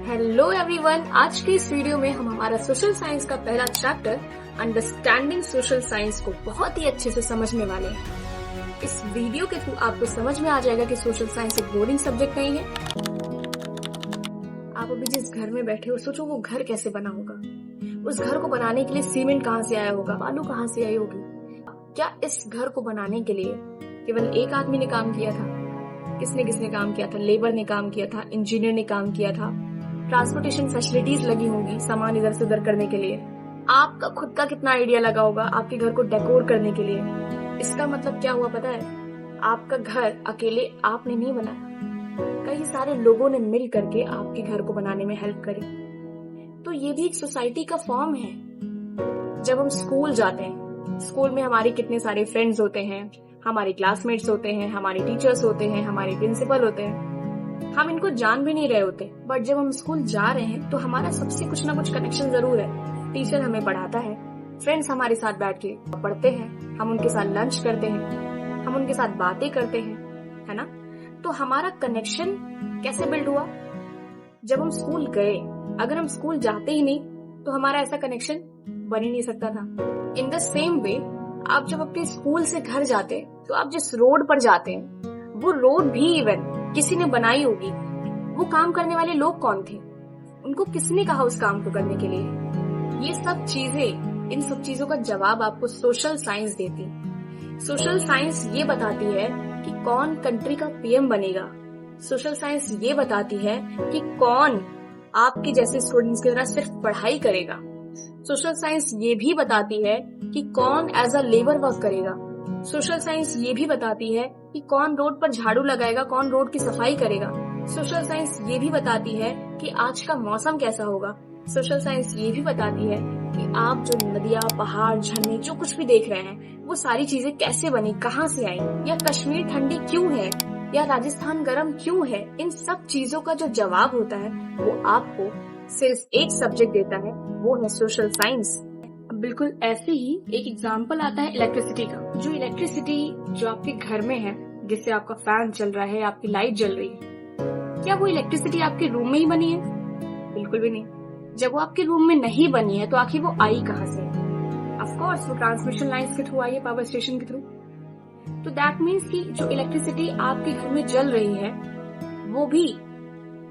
Hello everyone, आज के इस वीडियो में हम हमारा सोशल साइंस का पहला चैप्टर अंडरस्टैंडिंग सोशल साइंस को बहुत ही अच्छे से समझने वाले हैं। इस वीडियो के थ्रू आपको समझ में आ जाएगा कि सोशल साइंस एक बोरिंग सब्जेक्ट नहीं है। आप अभी जिस घर में बैठे हो सोचो वो घर कैसे बना होगा। उस घर को बनाने के लिए सीमेंट कहाँ से आया होगा, बालू कहाँ से आई होगी। क्या इस घर को बनाने के लिए केवल एक आदमी ने काम किया था? किसने किसने काम किया था? लेबर ने काम किया था, इंजीनियर ने काम किया था, ट्रांसपोर्टेशन फैसिलिटीज लगी होंगी सामान इधर से उधर करने के लिए। आपका खुद का कितना आइडिया लगा होगा आपके घर को डेकोर करने के लिए। इसका मतलब क्या हुआ पता है? आपका घर अकेले आपने नहीं बनाया, कई सारे लोगों ने मिल करके आपके घर को बनाने में हेल्प करी। तो ये भी एक सोसाइटी का फॉर्म है। जब हम स्कूल जाते हैं, स्कूल में हमारे कितने सारे फ्रेंड्स होते हैं, हमारे क्लासमेट्स होते हैं, हमारे टीचर्स होते हैं, हमारे प्रिंसिपल होते हैं। हम इनको जान भी नहीं रहे होते, बट जब हम स्कूल जा रहे हैं तो हमारा सबसे कुछ ना कुछ कनेक्शन जरूर है। टीचर हमें पढ़ाता है, फ्रेंड्स हमारे साथ बैठ के पढ़ते हैं, हम उनके साथ लंच करते हैं, हम उनके साथ बातें करते हैं, है ना। तो हमारा कनेक्शन कैसे बिल्ड हुआ? जब हम स्कूल गए। अगर हम स्कूल जाते ही नहीं तो हमारा ऐसा कनेक्शन बन ही नहीं सकता था। इन द सेम वे, आप जब अपने स्कूल से घर जाते तो आप जिस रोड पर जाते हैं वो रोड भी इवन किसी ने बनाई होगी। वो काम करने वाले लोग कौन थे? उनको किसने कहा उस काम को करने के लिए? ये सब चीजें, इन सब चीजों का जवाब आपको सोशल साइंस देती। सोशल साइंस ये बताती है कि कौन कंट्री का पीएम बनेगा। सोशल साइंस ये बताती है कि कौन आपके जैसे स्टूडेंट्स की तरह सिर्फ पढ़ाई करेगा। सोशल साइंस ये भी बताती है कि कौन एज अ लेबर वर्क करेगा। सोशल साइंस ये भी बताती है कि कौन रोड पर झाड़ू लगाएगा, कौन रोड की सफाई करेगा। सोशल साइंस ये भी बताती है कि आज का मौसम कैसा होगा। सोशल साइंस ये भी बताती है कि आप जो नदियाँ, पहाड़, झरने जो कुछ भी देख रहे हैं वो सारी चीजें कैसे बनी, कहाँ से आई, या कश्मीर ठंडी क्यों है, या राजस्थान गर्म क्यों है। इन सब चीजों का जो जवाब होता है वो आपको सिर्फ एक सब्जेक्ट देता है, वो है सोशल साइंस। बिल्कुल ऐसे ही एक एग्जाम्पल आता है इलेक्ट्रिसिटी का। जो इलेक्ट्रिसिटी जो आपके घर में है, जिससे आपका फैन चल रहा है, आपकी लाइट जल रही है, क्या वो इलेक्ट्रिसिटी आपके रूम में ही बनी है? बिल्कुल भी नहीं। जब वो आपके रूम में नहीं बनी है तो आखिर वो आई कहाँ से? ऑफ कोर्स वो ट्रांसमिशन लाइंस के थ्रू आई है, पावर स्टेशन के थ्रू। तो दैट मीन्स कि जो इलेक्ट्रिसिटी आपके घर में जल रही है वो भी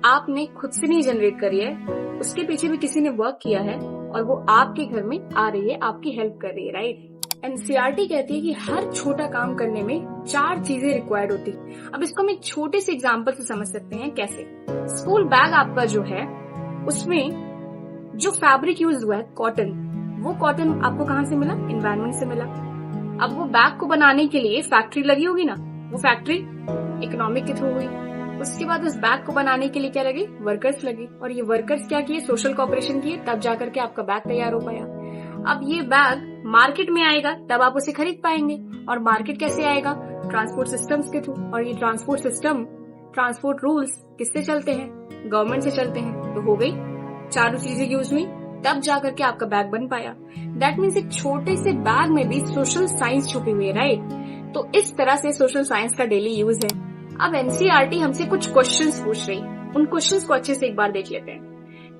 आपने खुद से नहीं जनरेट करी है, उसके पीछे भी किसी ने वर्क किया है और वो आपके घर में आ रही है, आपकी हेल्प कर रही है, राइट। एनसीईआरटी कहती है कि हर छोटा काम करने में 4 चीजें रिक्वायर्ड होती है। अब इसको हम एक छोटे से एग्जांपल से समझ सकते हैं। कैसे? स्कूल बैग आपका जो है उसमें जो फैब्रिक यूज हुआ है कॉटन, वो कॉटन आपको कहाँ से मिला? एनवायरमेंट से मिला। अब वो बैग को बनाने के लिए फैक्ट्री लगी होगी ना, वो फैक्ट्री इकोनॉमिक के थ्रू हुई। उसके बाद उस बैग को बनाने के लिए क्या लगे? वर्कर्स लगे। और ये वर्कर्स क्या किए? सोशल कॉपरेशन किए, तब जाकर के आपका बैग तैयार हो पाया। अब ये बैग मार्केट में आएगा तब आप उसे खरीद पाएंगे। और मार्केट कैसे आएगा? ट्रांसपोर्ट सिस्टम्स के थ्रू। और ये ट्रांसपोर्ट सिस्टम, ट्रांसपोर्ट रूल्स किससे चलते हैं? गवर्नमेंट से चलते हैं। तो हो गई, चारों चीजें यूज हुई, तब जाकर के आपका बैग बन पाया। दैट मीन्स एक छोटे से बैग में भी सोशल साइंस छुपी हुई है, राइट। तो इस तरह से सोशल साइंस का डेली यूज है। अब एनसीईआरटी हमसे कुछ क्वेश्चंस पूछ रही। उन क्वेश्चंस को अच्छे से एक बार देख लेते हैं।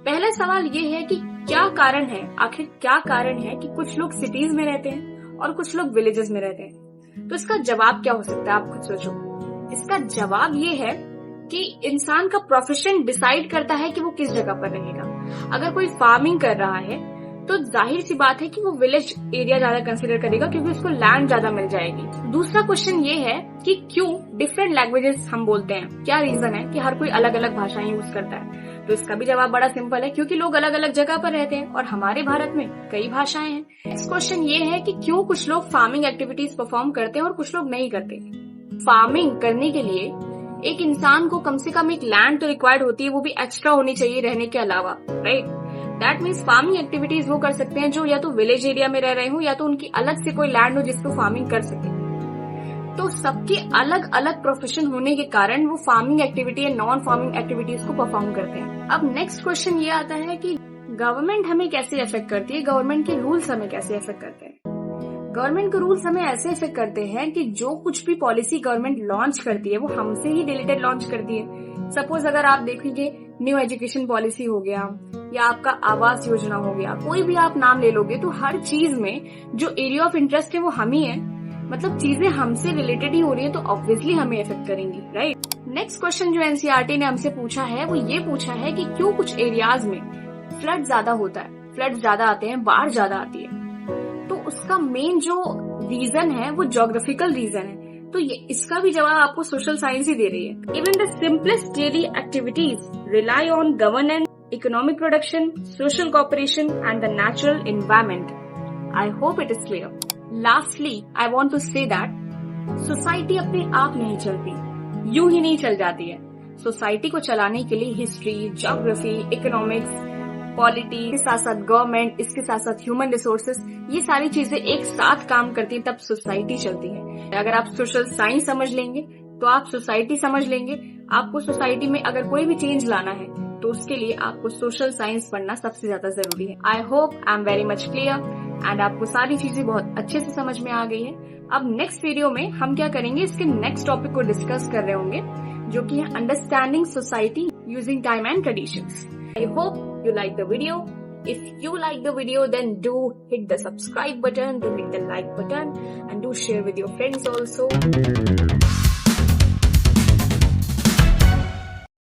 पहला सवाल ये है कि क्या कारण है, आखिर क्या कारण है कि कुछ लोग सिटीज में रहते हैं और कुछ लोग विलेजेस में रहते हैं? तो इसका जवाब क्या हो सकता है? आप खुद सोचो। इसका जवाब ये है कि इंसान का प्रोफेशन डिसाइड करता है कि वो किस जगह पर रहेगा। अगर कोई फार्मिंग कर रहा है तो जाहिर सी बात है कि वो विलेज एरिया ज्यादा कंसीडर करेगा, क्योंकि उसको लैंड ज्यादा मिल जाएगी। दूसरा क्वेश्चन ये है कि क्यों डिफरेंट लैंग्वेजेस हम बोलते हैं? क्या रीजन है कि हर कोई अलग अलग भाषाएं यूज करता है? तो इसका भी जवाब बड़ा सिंपल है, क्योंकि लोग अलग अलग जगह पर रहते हैं और हमारे भारत में कई भाषाएं हैं। नेक्स्ट क्वेश्चन ये है कि क्यों कुछ लोग फार्मिंग एक्टिविटीज परफॉर्म करते हैं और कुछ लोग नहीं करते। फार्मिंग करने के लिए एक इंसान को कम से कम एक लैंड तो रिक्वायर्ड होती है, वो भी एक्स्ट्रा होनी चाहिए रहने के अलावा, right. That means farming activities वो कर सकते हैं जो या तो विलेज एरिया में रह रहे हो या तो उनकी अलग से कोई लैंड हो जिसको फार्मिंग कर सके। तो सबके अलग अलग प्रोफेशन होने के कारण वो फार्मिंग एक्टिविटी या नॉन फार्मिंग एक्टिविटीज को परफॉर्म करते हैं। अब नेक्स्ट क्वेश्चन ये आता है कि गवर्नमेंट हमें कैसे अफेक्ट करती है, गवर्नमेंट के रूल्स हमें कैसे अफेक्ट करते हैं। गवर्नमेंट के रूल्स हमें ऐसे इफेक्ट करते हैं कि जो कुछ भी पॉलिसी गवर्नमेंट लॉन्च करती है वो हमसे ही रिलेटेड लॉन्च करती है। सपोज अगर आप देखेंगे न्यू एजुकेशन पॉलिसी हो गया या आपका आवास योजना हो गया, कोई भी आप नाम ले लोगे तो हर चीज में जो एरिया ऑफ इंटरेस्ट है वो हम ही है। मतलब चीजें हमसे रिलेटेड ही हो रही है तो ऑब्वियसली हमें इफेक्ट करेंगी, राइट। नेक्स्ट क्वेश्चन जो एनसीईआरटी ने हमसे पूछा है वो ये पूछा है कि क्यों कुछ एरियाज में फ्लड ज्यादा होता है, फ्लड ज्यादा आते हैं, बाढ़ ज्यादा आती है। तो उसका मेन जो रीजन है वो ज्योग्राफिकल रीजन है। तो ये इसका भी जवाब आपको सोशल साइंस ही दे रही है। Even the simplest daily activities rely on governance, economic production, social cooperation and the natural environment. I hope it is clear. Lastly I want to say that society अपने आप नहीं चलती, यूं ही नहीं चल जाती है। सोसाइटी को चलाने के लिए हिस्ट्री, ज्योग्राफी, इकोनॉमिक्स, पॉलिटी के साथ साथ गवर्नमेंट, इसके साथ साथ ह्यूमन रिसोर्सेस, ये सारी चीजें एक साथ काम करती हैं, तब सोसाइटी चलती है। अगर आप सोशल साइंस समझ लेंगे तो आप सोसाइटी समझ लेंगे। आपको सोसाइटी में अगर कोई भी चेंज लाना है तो उसके लिए आपको सोशल साइंस पढ़ना सबसे ज्यादा जरूरी है। I hope I am very much clear and आपको सारी चीजें बहुत अच्छे से समझ में आ गई है। अब नेक्स्ट वीडियो में हम क्या करेंगे, इसके नेक्स्ट टॉपिक को डिस्कस कर रहे होंगे जो कि है understanding society using time and traditions. I hope you like the video. If you like the video, then do hit the subscribe button, do hit the like button, and do share with your friends also.